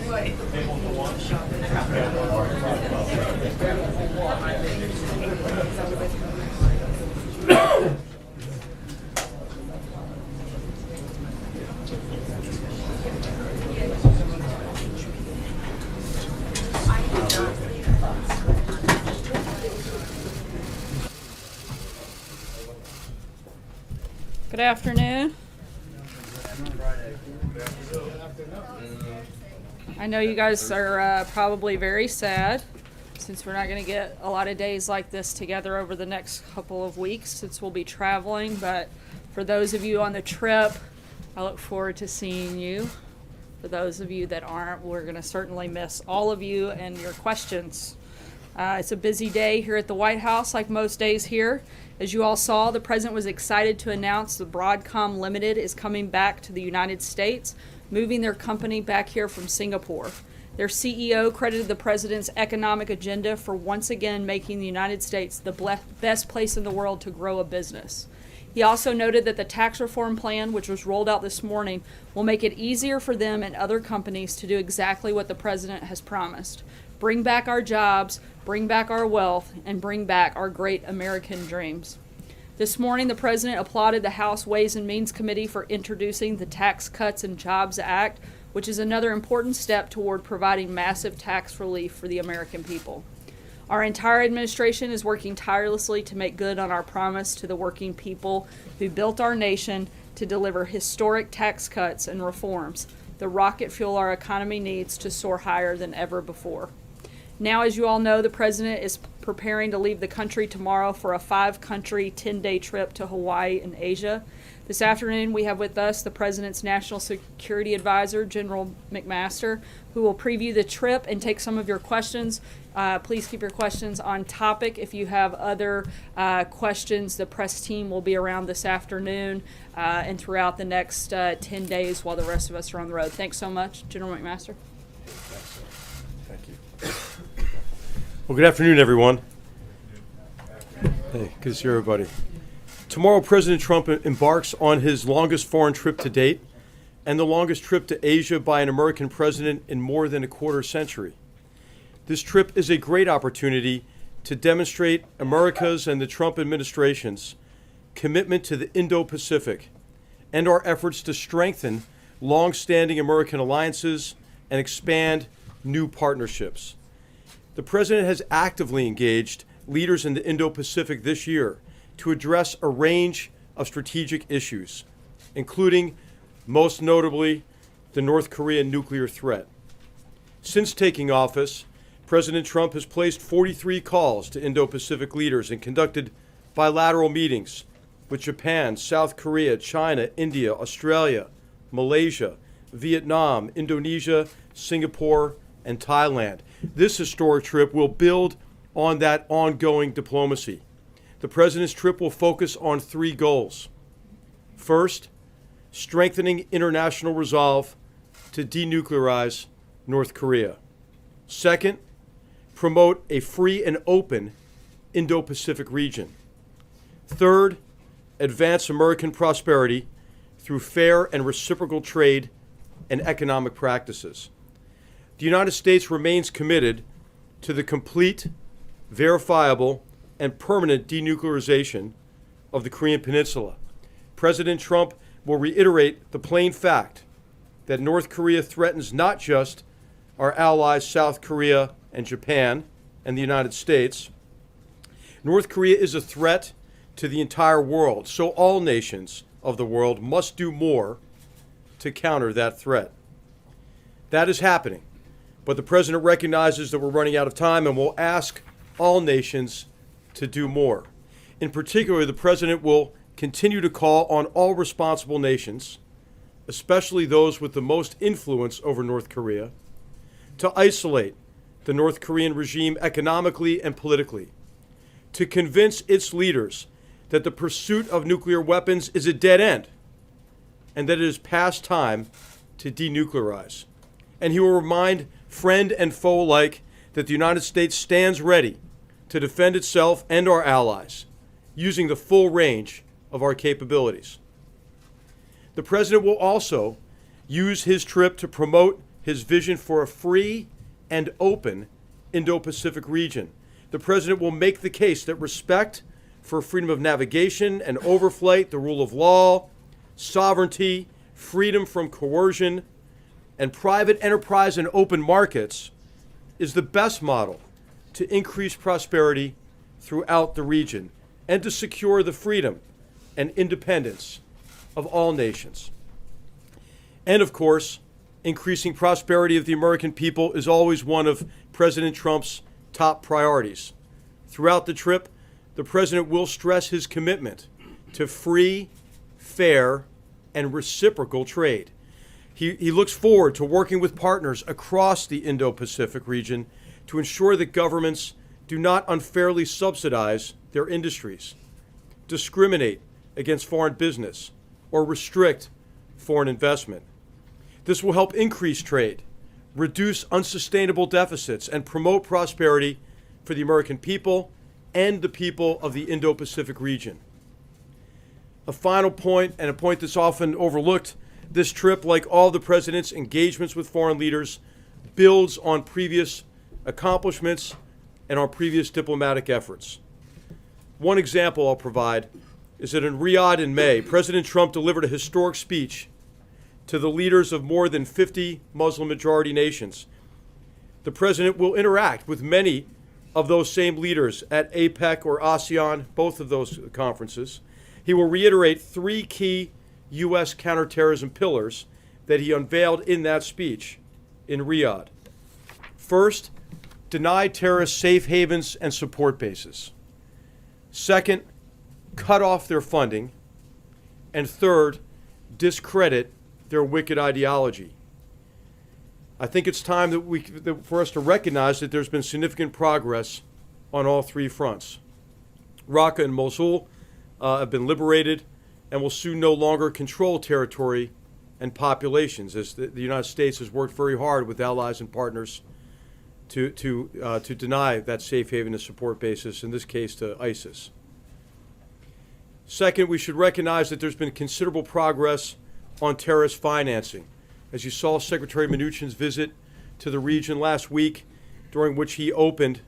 Good afternoon. I know you guys are probably very sad since we're not going to get a lot of days like this together over the next couple of weeks since we'll be traveling. But for those of you on the trip, I look forward to seeing you. For those of you that aren't, we're going to certainly miss all of you and your questions. It's a busy day here at the White House, like most days here. As you all saw, the president was excited to announce the Broadcom Limited is coming back to the United States, moving their company back here from Singapore. Their CEO credited the president's economic agenda for once again making the United States the best place in the world to grow a business. He also noted that the tax reform plan, which was rolled out this morning, will make it easier for them and other companies to do exactly what the president has promised. Bring back our jobs, bring back our wealth, and bring back our great American dreams. This morning, the president applauded the House Ways and Means Committee for introducing the Tax Cuts and Jobs Act, which is another important step toward providing massive tax relief for the American people. Our entire administration is working tirelessly to make good on our promise to the working people who built our nation to deliver historic tax cuts and reforms, the rocket fuel our economy needs to soar higher than ever before. Now, as you all know, the president is preparing to leave the country tomorrow for a 5-country, 10-day trip to Hawaii and Asia. This afternoon, we have with us the president's National Security Advisor, General McMaster, who will preview the trip and take some of your questions. Please keep your questions on topic. If you have other questions, the press team will be around this afternoon and throughout the next 10 days while the rest of us are on the road. Thanks so much, General McMaster. Thank you. Well, good afternoon, everyone. Hey, good to see everybody. Tomorrow, President Trump embarks on his longest foreign trip to date and the longest trip to Asia by an American president in more than a quarter century. This trip is a great opportunity to demonstrate America's and the Trump administration's commitment to the Indo-Pacific and our efforts to strengthen long-standing American alliances and expand new partnerships. The president has actively engaged leaders in the Indo-Pacific this year to address a range of strategic issues, including, most notably, the North Korean nuclear threat. Since taking office, President Trump has placed 43 calls to Indo-Pacific leaders and conducted bilateral meetings with Japan, South Korea, China, India, Australia, Malaysia, Vietnam, Indonesia, Singapore, and Thailand. This historic trip will build on that ongoing diplomacy. The president's trip will focus on 3 goals. First, strengthening international resolve to denuclearize North Korea. Second, promote a free and open Indo-Pacific region. Third, advance American prosperity through fair and reciprocal trade and economic practices. The United States remains committed to the complete, verifiable, and permanent denuclearization of the Korean Peninsula. President Trump will reiterate the plain fact that North Korea threatens not just our allies South Korea and Japan and the United States. North Korea is a threat to the entire world, so all nations of the world must do more to counter that threat. That is happening. But the president recognizes that we're running out of time and will ask all nations to do more. In particular, the president will continue to call on all responsible nations, especially those with the most influence over North Korea, to isolate the North Korean regime economically and politically, to convince its leaders that the pursuit of nuclear weapons is a dead end and that it is past time to denuclearize. And he will remind friend and foe alike that the United States stands ready to defend itself and our allies using the full range of our capabilities. The president will also use his trip to promote his vision for a free and open Indo-Pacific region. The president will make the case that respect for freedom of navigation and overflight, the rule of law, sovereignty, freedom from coercion, and private enterprise and open markets is the best model to increase prosperity throughout the region and to secure the freedom and independence of all nations. And of course, increasing prosperity of the American people is always one of President Trump's top priorities. Throughout the trip, the president will stress his commitment to free, fair, and reciprocal trade. He looks forward to working with partners across the Indo-Pacific region to ensure that governments do not unfairly subsidize their industries, discriminate against foreign business, or restrict foreign investment. This will help increase trade, reduce unsustainable deficits, and promote prosperity for the American people and the people of the Indo-Pacific region. A final point, and a point that's often overlooked, this trip, like all the president's engagements with foreign leaders, builds on previous accomplishments and on previous diplomatic efforts. One example I'll provide is that in Riyadh in May, President Trump delivered a historic speech to the leaders of more than 50 Muslim-majority nations. The president will interact with many of those same leaders at APEC or ASEAN, both of those conferences. He will reiterate three key U.S. counterterrorism pillars that he unveiled in that speech in Riyadh. First, deny terrorists safe havens and support bases. Second, cut off their funding. And third, discredit their wicked ideology. I think it's time for us to recognize that there's been significant progress on all three fronts. Raqqa and Mosul have been liberated and will soon no longer control territory and populations, as the United States has worked very hard with allies and partners to deny that safe haven and support basis, in this case to ISIS. Second, we should recognize that there's been considerable progress on terrorist financing. As you saw Secretary Mnuchin's visit to the region last week, during which he opened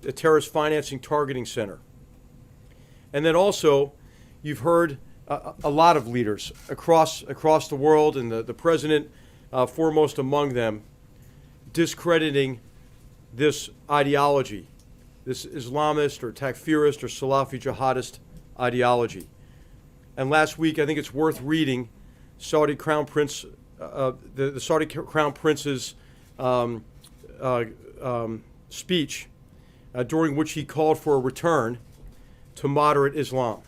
a terrorist financing targeting center. And then also, you've heard a lot of leaders across the world, and the president foremost among them, discrediting this ideology, this Islamist or Takfirist or Salafi jihadist ideology. And last week, I think it's worth reading Saudi Crown Prince, the Saudi Crown Prince's speech, during which he called for a return to moderate Islam.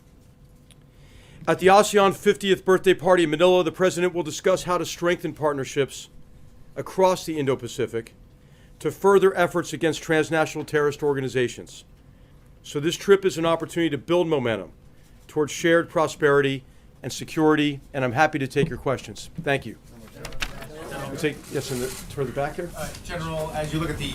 At the ASEAN 50th birthday party in Manila, the president will discuss how to strengthen partnerships across the Indo-Pacific to further efforts against transnational terrorist organizations. So this trip is an opportunity to build momentum towards shared prosperity and security, and I'm happy to take your questions. Thank you. Yes, toward the back here. General, as you look at the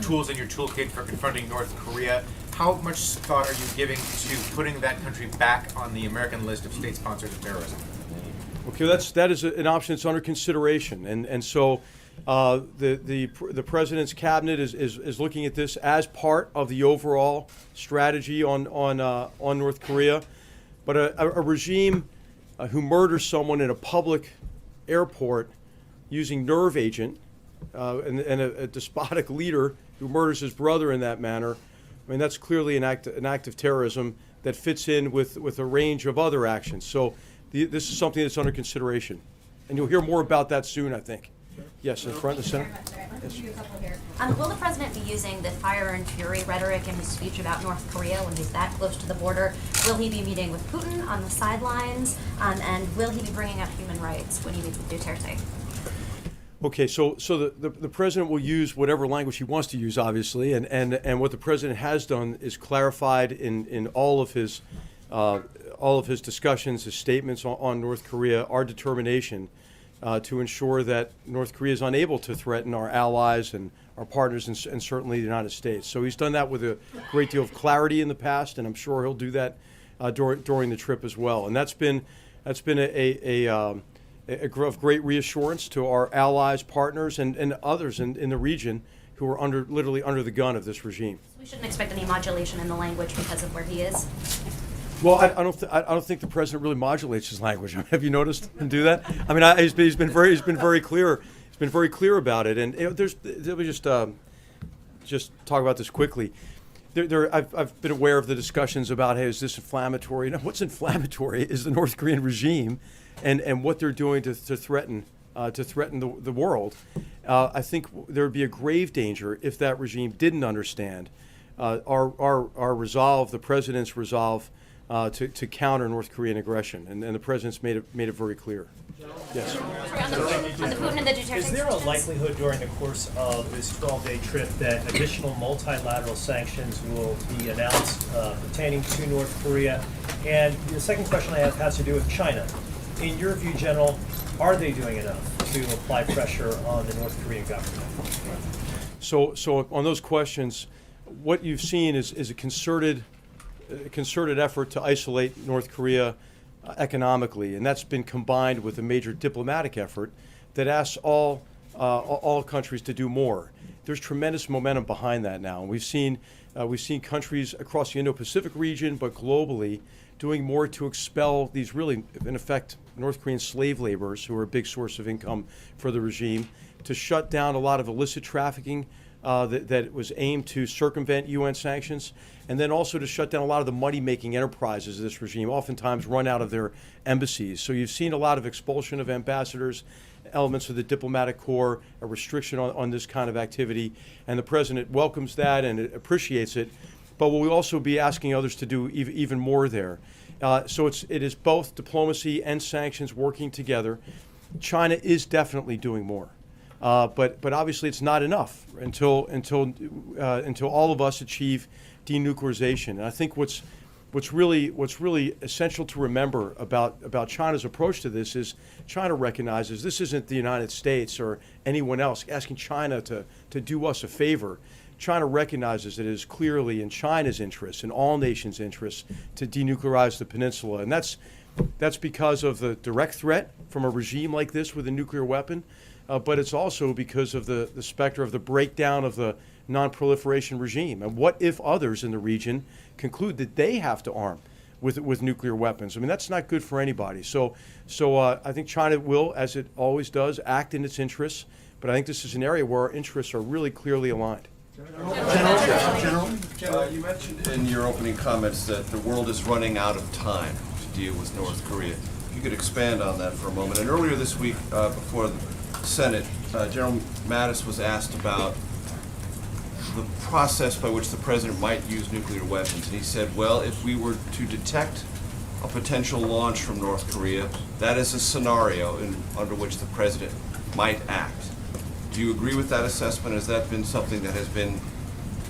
tools in your toolkit for confronting North Korea, how much thought are you giving to putting that country back on the American list of state sponsors of terrorism? Okay, that is an option that's under consideration, and so the president's cabinet is looking at this as part of the overall strategy on North Korea. But a regime who murders someone in a public airport using nerve agent, and a despotic leader who murders his brother in that manner, I mean, that's clearly an act of terrorism that fits in with a range of other actions. So this is something that's under consideration. And you'll hear more about that soon, I think. Yes, in front of the center. Yes. Will the president be using the fire and fury rhetoric in his speech about North Korea when he's that close to the border? Will he be meeting with Putin on the sidelines? And will he be bringing up human rights when he meets with Duterte? Okay, so the president will use whatever language he wants to use, obviously, and what the president has done is clarified in all of his discussions, his statements on North Korea, our determination to ensure that North Korea is unable to threaten our allies and our partners, and certainly the United States. So he's done that with a great deal of clarity in the past, and I'm sure he'll do that during the trip as well. And that's been of great reassurance to our allies, partners, and others in the region who are literally under the gun of this regime. We shouldn't expect any modulation in the language because of where he is. Well, I don't think the president really modulates his language. Have you noticed him do that? I mean, he's been very clear. He's been very clear about it. And let me just talk about this quickly. I've been aware of the discussions about, hey, is this inflammatory? No, what's inflammatory is the North Korean regime, and what they're doing to threaten the world. I think there would be a grave danger if that regime didn't understand our resolve, the president's resolve, to counter North Korean aggression, and the president's made it very clear. Yes. On the Putin and the Duterte Is there a sanctions? likelihood during the course of this 12-day trip that additional multilateral sanctions will be announced pertaining to North Korea? And the second question I have has to do with China. In your view, General, are they doing enough to apply pressure on the North Korean government? So on those questions, what you've seen is a concerted effort to isolate North Korea economically, and that's been combined with a major diplomatic effort that asks all countries to do more. There's tremendous momentum behind that now, and we've seen countries across the Indo-Pacific region, but globally, doing more to expel these really, in effect, North Korean slave laborers who are a big source of income for the regime, to shut down a lot of illicit trafficking that was aimed to circumvent UN sanctions, and then also to shut down a lot of the money-making enterprises of this regime, oftentimes run out of their embassies. So you've seen a lot of expulsion of ambassadors, elements of the diplomatic corps, a restriction on this kind of activity, and the president welcomes that and appreciates it, but we'll also be asking others to do even more there. So it is both diplomacy and sanctions working together. China is definitely doing more. But obviously it's not enough until all of us achieve denuclearization. And I think what's really essential to remember about China's approach to this is China recognizes this isn't the United States or anyone else asking China to do us a favor. China recognizes it is clearly in China's interest, in all nations' interests, to denuclearize the peninsula, and that's because of the direct threat from a regime like this with a nuclear weapon. But it's also because of the specter of the breakdown of the non-proliferation regime. And what if others in the region conclude that they have to arm with nuclear weapons? I mean, that's not good for anybody. So I think China will, as it always does, act in its interests. But I think this is an area where our interests are really clearly aligned. General, you mentioned in your opening comments that the world is running out of time to deal with North Korea. If you could expand on that for a moment. And earlier this week, before the Senate, General Mattis was asked about the process by which the president might use nuclear weapons. And he said, well, if we were to detect a potential launch from North Korea, that is a scenario under which the president might act. Do you agree with that assessment? Has that been something that has been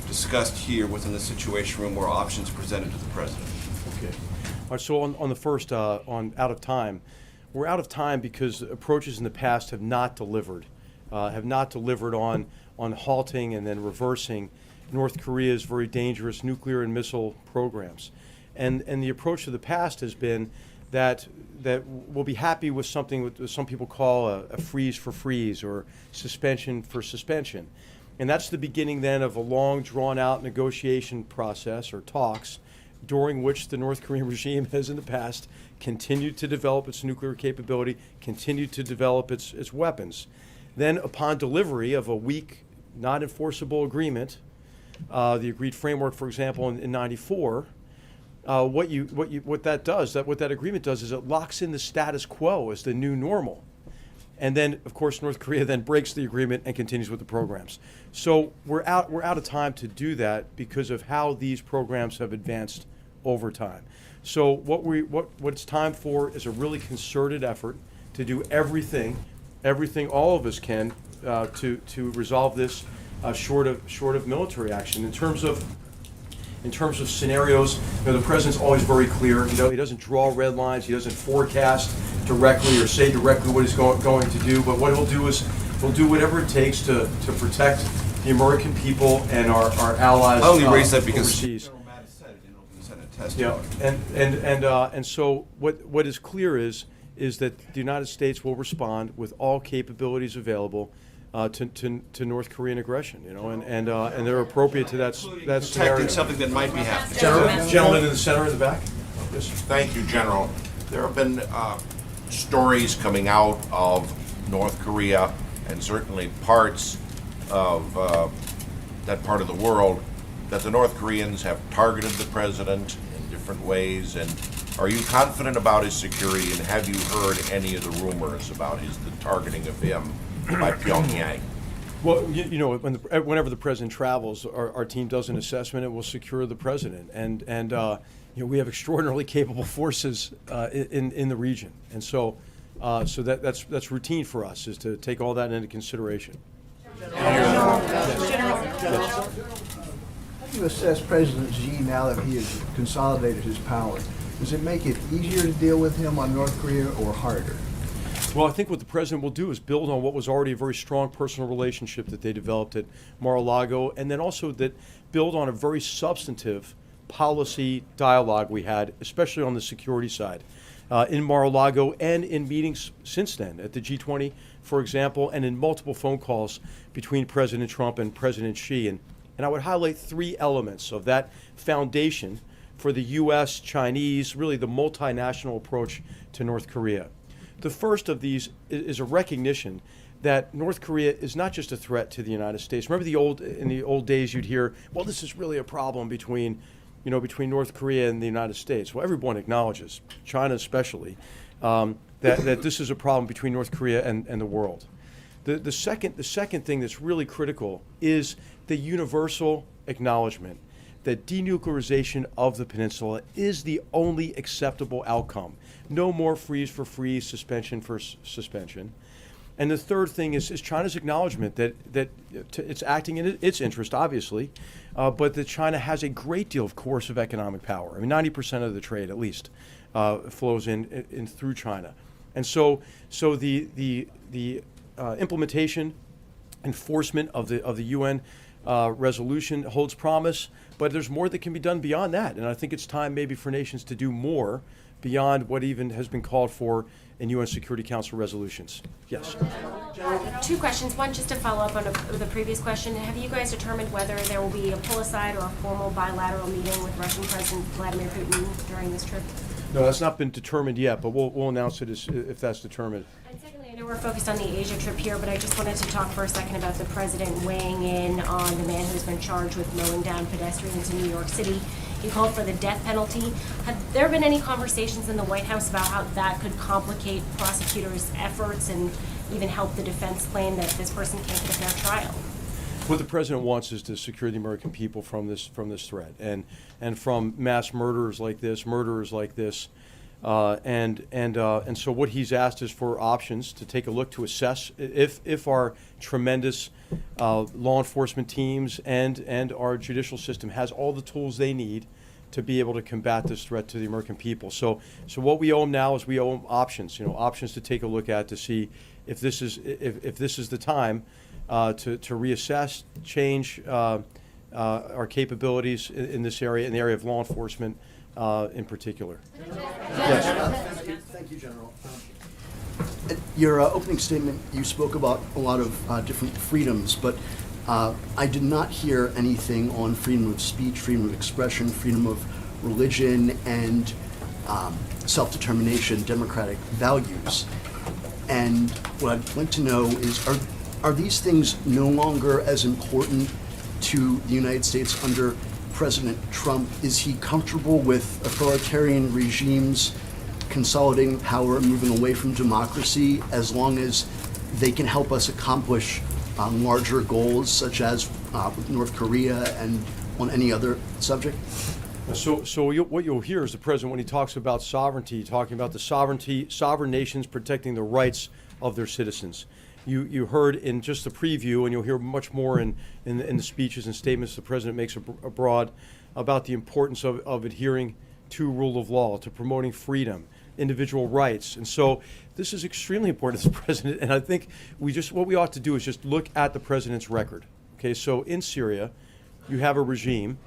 discussed here within the Situation Room where options presented to the president? Okay. All right, so on the first, on out of time, we're out of time because approaches in the past have not delivered on halting and then reversing North Korea's very dangerous nuclear and missile programs. And the approach of the past has been that we'll be happy with something what some people call a freeze for freeze or suspension for suspension. And that's the beginning then of a long drawn-out negotiation process or talks during which the North Korean regime has in the past continued to develop its nuclear capability, continued to develop its weapons. Then upon delivery of a weak, not enforceable agreement, the agreed framework, for example, in '94, what that agreement does is it locks in the status quo as the new normal. And then, of course, North Korea then breaks the agreement and continues with the programs. So we're out of time to do that because of how these programs have advanced over time. So what it's time for is a really concerted effort to do everything all of us can to resolve this short of military action. In terms of scenarios, the president's always very clear. He doesn't draw red lines. He doesn't forecast directly or say directly what he's going to do. But what he'll do is he'll do whatever it takes to protect the American people and our allies. I only raise that because overseas. General Mattis said it in open Senate testimony. Yeah, and so what is clear is is that the United States will respond with all capabilities available to North Korean aggression, and they're appropriate to that Protecting scenario. something that might be happening. Gentleman in the center in the back. Yes. Thank you, General. There have been stories coming out of North Korea and certainly parts of that part of the world that the North Koreans have targeted the president in different ways. And are you confident about his security? And have you heard any of the rumors about the targeting of him by Pyongyang? Well, whenever the president travels, our team does an assessment and will secure the president. And we have extraordinarily capable forces in the region. And so that's routine for us, is to take all that into consideration. How do you assess President Xi now that he has consolidated his power? Does it make it easier to deal with him on North Korea or harder? Well, I think what the president will do is build on what was already a very strong personal relationship that they developed at Mar-a-Lago, and then also that build on a very substantive policy dialogue we had, especially on the security side, in Mar-a-Lago and in meetings since then, at the G20, for example, and in multiple phone calls between President Trump and President Xi. And I would highlight three elements of that foundation for the U.S., Chinese, really the multinational approach to North Korea. The first of these is a recognition that North Korea is not just a threat to the United States. Remember in the old days you'd hear, well, this is really a problem between North Korea and the United States. Well, everyone acknowledges, China especially, that this is a problem between North Korea and the world. The second thing that's really critical is the universal acknowledgement that denuclearization of the peninsula is the only acceptable outcome. No more freeze for freeze, suspension for suspension. And the third thing is China's acknowledgement that it's acting in its interest, obviously, but that China has a great deal of coercive economic power. I mean, 90% of the trade, at least, flows in through China. And so the implementation, enforcement of the UN resolution holds promise, but there's more that can be done beyond that. And I think it's time maybe for nations to do more beyond what even has been called for in UN Security Council resolutions. Yes. Two questions. One, just to follow up on the previous question. Have you guys determined whether there will be a pull-aside or a formal bilateral meeting with Russian President Vladimir Putin during this trip? No, that's not been determined yet, but we'll announce it if that's determined. And secondly, I know we're focused on the Asia trip here, but I just wanted to talk for a second about the president weighing in on the man who's been charged with mowing down pedestrians in New York City. He called for the death penalty. Have there been any conversations in the White House about how that could complicate prosecutors' efforts and even help the defense claim that this person can't get a fair trial? What the president wants is to secure the American people from this threat and from mass murderers like this, and so what he's asked is for options to take a look to assess if our tremendous law enforcement teams and our judicial system has all the tools they need to be able to combat this threat to the American people. So what we owe them now is we owe them options, options to take a look at to see if this is the time to reassess, change our capabilities in this area, in the area of law enforcement in particular. Thank you, General. At your opening statement, you spoke about a lot of different freedoms, but I did not hear anything on freedom of speech, freedom of expression, freedom of religion, and self-determination, democratic values. And what I'd like to know is, are these things no longer as important to the United States under President Trump? Is he comfortable with authoritarian regimes consolidating power and moving away from democracy as long as they can help us accomplish larger goals, such as with North Korea and on any other subject? What you'll hear is the president, when he talks about sovereignty, talking about the sovereign nations protecting the rights of their citizens. You heard in just the preview, and you'll hear much more in the speeches and statements the president makes abroad about the importance of adhering to rule of law, to promoting freedom, individual rights. And so this is extremely important to the president, and I think what we ought to do is just look at the president's record. Okay, so in Syria, you have a regime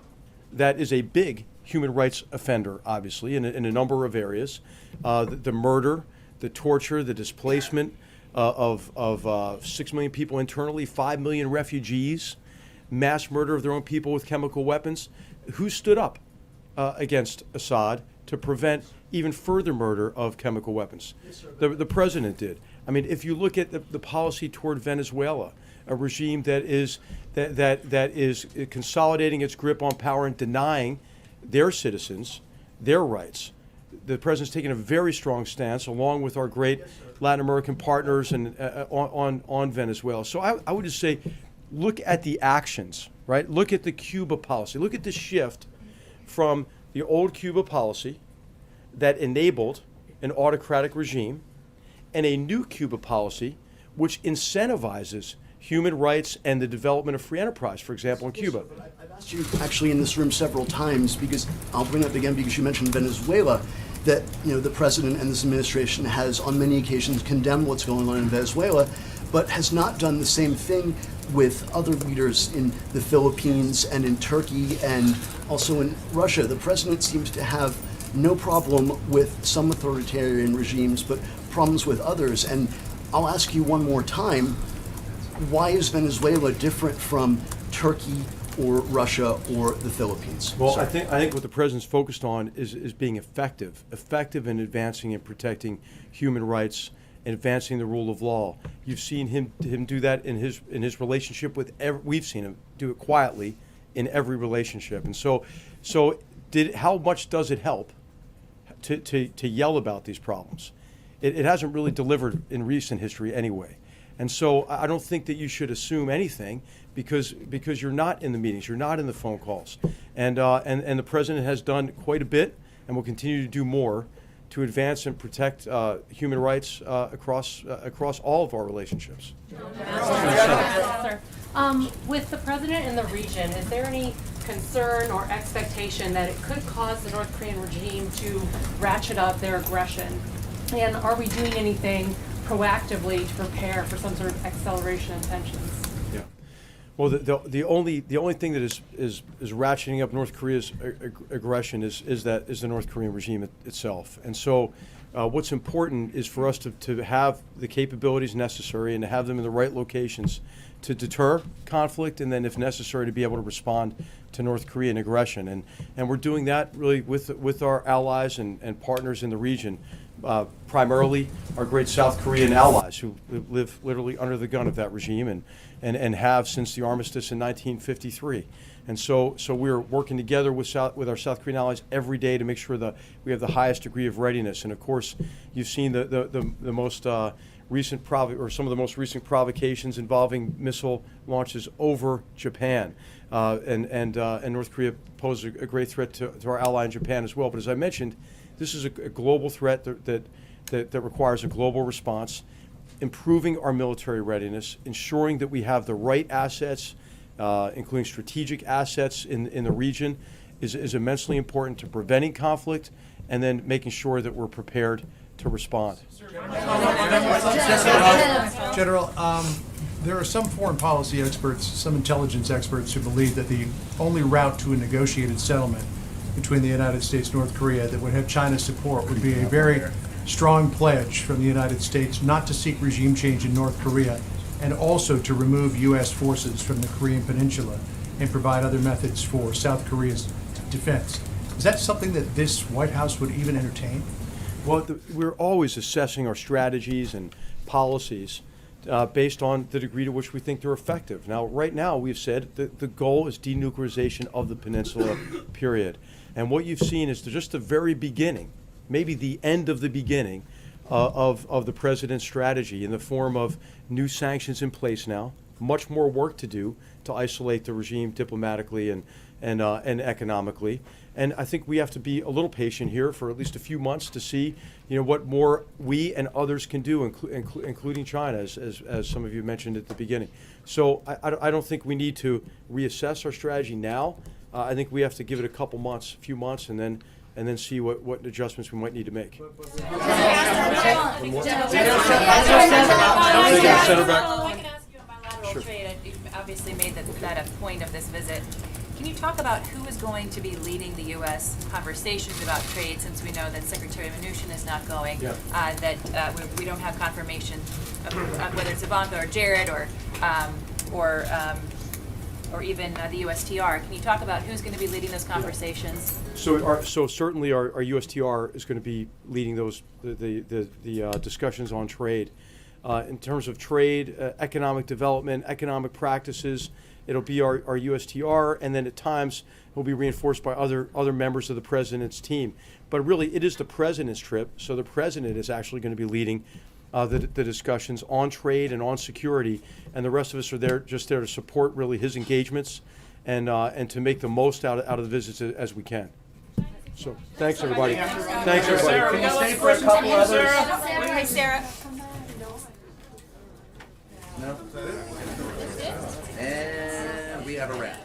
that is a big human rights offender, obviously, in a number of areas. The murder, the torture, the displacement of 6 million people internally, 5 million refugees, mass murder of their own people with chemical weapons. Who stood up against Assad to prevent even further murder of chemical weapons? The president did. I mean, if you look at the policy toward Venezuela, a regime that is consolidating its grip on power and denying their citizens their rights. The president's taken a very strong stance, along with our great Latin American partners, and on Venezuela. So I would just say, look at the actions, right? Look at the Cuba policy. Look at the shift from the old Cuba policy that enabled an autocratic regime and a new Cuba policy which incentivizes human rights and the development of free enterprise, for example, in Cuba. I've asked you actually in this room several times, because I'll bring it up again because you mentioned Venezuela, that the president and this administration has on many occasions condemned what's going on in Venezuela, but has not done the same thing with other leaders in the Philippines and in Turkey and also in Russia. The president seems to have no problem with some authoritarian regimes, but problems with others. And I'll ask you one more time, why is Venezuela different from Turkey or Russia or the Philippines? Well, Sorry. I think what the president's focused on is being effective in advancing and protecting human rights and advancing the rule of law. You've seen him do that in his relationship with we've seen him do it quietly in every relationship. And so how much does it help to yell about these problems? It hasn't really delivered in recent history anyway. And so I don't think that you should assume anything because you're not in the meetings, you're not in the phone calls. And the president has done quite a bit and will continue to do more to advance and protect human rights across all of our relationships. With the president in the region, is there any concern or expectation that it could cause the North Korean regime to ratchet up their aggression? And are we doing anything proactively to prepare for some sort of acceleration in tensions? Yeah. Well, the only thing that is ratcheting up North Korea's aggression is the North Korean regime itself. And so, what's important is for us to have the capabilities necessary and to have them in the right locations to deter conflict, and then, if necessary, to be able to respond to North Korean aggression. And we're doing that really with our allies and partners in the region. Primarily our great South Korean allies who live literally under the gun of that regime and have since the armistice in 1953. And so we're working together with our South Korean allies every day to make sure that we have the highest degree of readiness. And of course, you've seen the most recent some of the most recent provocations involving missile launches over Japan. And North Korea poses a great threat to our ally in Japan as well. But as I mentioned, this is a global threat that requires a global response, improving our military readiness, ensuring that we have the right assets, including strategic assets in the region, is immensely important to preventing conflict and then making sure that we're prepared to respond. General, there are some foreign policy experts, some intelligence experts who believe that the only route to a negotiated settlement between the United States and North Korea that would have China's support would be a very strong pledge from the United States not to seek regime change in North Korea, and also to remove U.S. forces from the Korean Peninsula and provide other methods for South Korea's defense. Is that something that this White House would even entertain? Well, we're always assessing our strategies and policies based on the degree to which we think they're effective. Now, right now, we've said that the goal is denuclearization of the peninsula, period. And what you've seen is just the very beginning, maybe the end of the beginning of the president's strategy in the form of new sanctions in place now, much more work to do to isolate the regime diplomatically and economically. And I think we have to be a little patient here for at least a few months to see, what more we and others can do, including China, as some of you mentioned at the beginning. So I don't think we need to reassess our strategy now. I think we have to give it a few months, and then see what adjustments we might need to make. If I can ask you on bilateral trade, you've obviously made that a point of this visit. Can you talk about who is going to be leading the U.S. conversations about trade, since we know that Secretary Mnuchin is not going, Yeah. We don't have confirmation of whether it's Ivanka or Jared or even the USTR. Can you talk about who's going to be leading those conversations? So certainly our USTR is going to be leading those the discussions on trade. In terms of trade, economic development, economic practices, it'll be our USTR, and then at times it will be reinforced by other members of the president's team. But really, it is the president's trip, so the president is actually going to be leading the discussions on trade and on security, and the rest of us are there to support really his engagements and to make the most out of the visits as we can. So thanks everybody. Thanks everybody. Can you stay for a couple others? Hi, Sarah. No? And we have a wrap.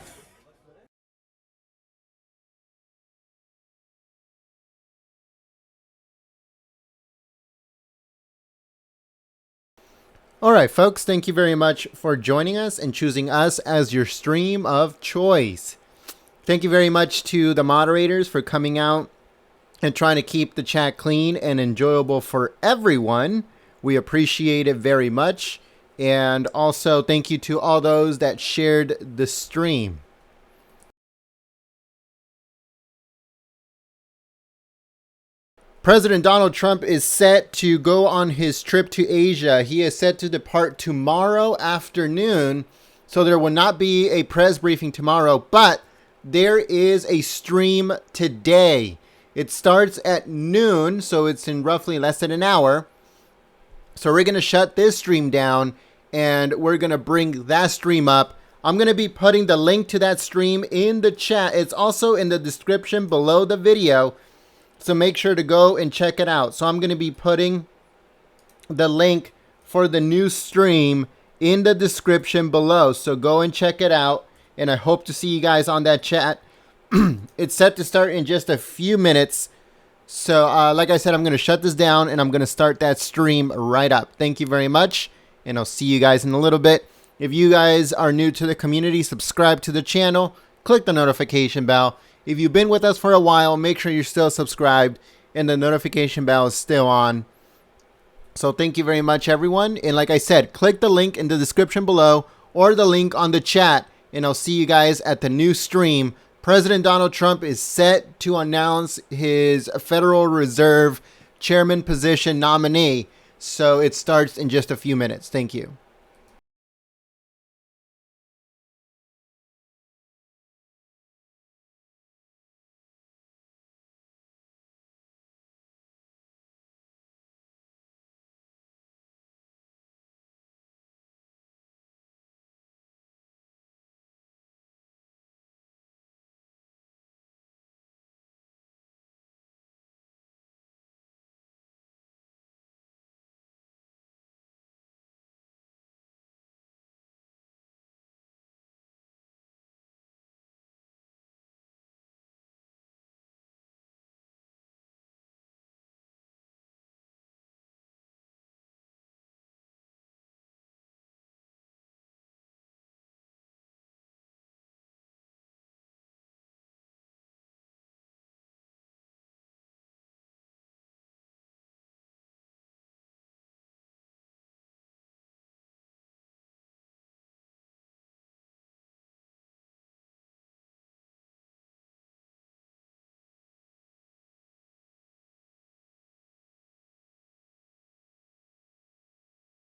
All right, folks, thank you very much for joining us and choosing us as your stream of choice. Thank you very much to the moderators for coming out and trying to keep the chat clean and enjoyable for everyone. We appreciate it very much. And also thank you to all those that shared the stream. President Donald Trump is set to go on his trip to Asia. He is set to depart tomorrow afternoon, so there will not be a press briefing tomorrow, but there is a stream today. It starts at noon, so it's in roughly less than an hour. So we're going to shut this stream down, and we're going to bring that stream up. I'm going to be putting the link to that stream in the chat. It's also in the description below the video. So make sure to go and check it out. So I'm going to be putting the link for the new stream in the description below. So go and check it out. And I hope to see you guys on that chat. It's set to start in just a few minutes. So like I said, I'm going to shut this down and I'm going to start that stream right up. Thank you very much. And I'll see you guys in a little bit. If you guys are new to the community, subscribe to the channel. Click the notification bell. If you've been with us for a while, make sure you're still subscribed and the notification bell is still on. So thank you very much, everyone. And like I said, click the link in the description below or the link on the chat, and I'll see you guys at the new stream. President Donald Trump is set to announce his Federal Reserve Chairman position nominee. So it starts in just a few minutes. Thank you.